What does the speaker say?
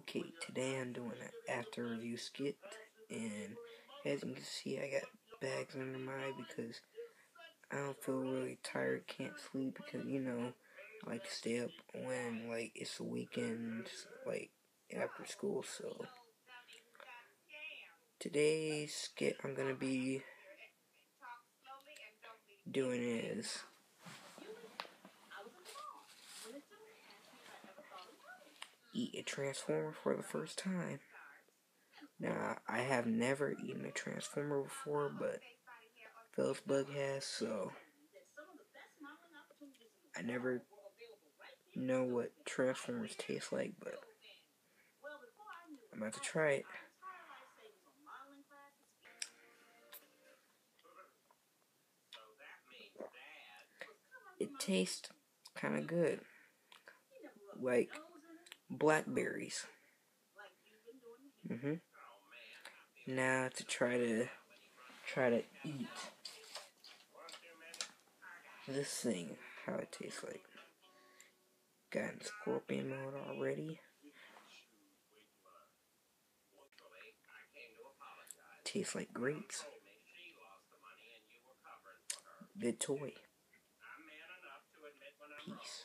Okay, today I'm doing an after review skit, and as you can see, I got bags under my eye because I don't feel really tired, can't sleep because, I like to stay up when, it's the weekend, after school. So today's skit I'm gonna be doing is eat a Transformer for the first time. Now, I have never eaten a Transformer before, but Phil's Bug has, so I never know what Transformers taste like, but I'm about to try it. It tastes kind of good, like blackberries. Now to try to eat this thing, how it tastes like. Got in scorpion mode already. Tastes like grapes. Good toy. Peace.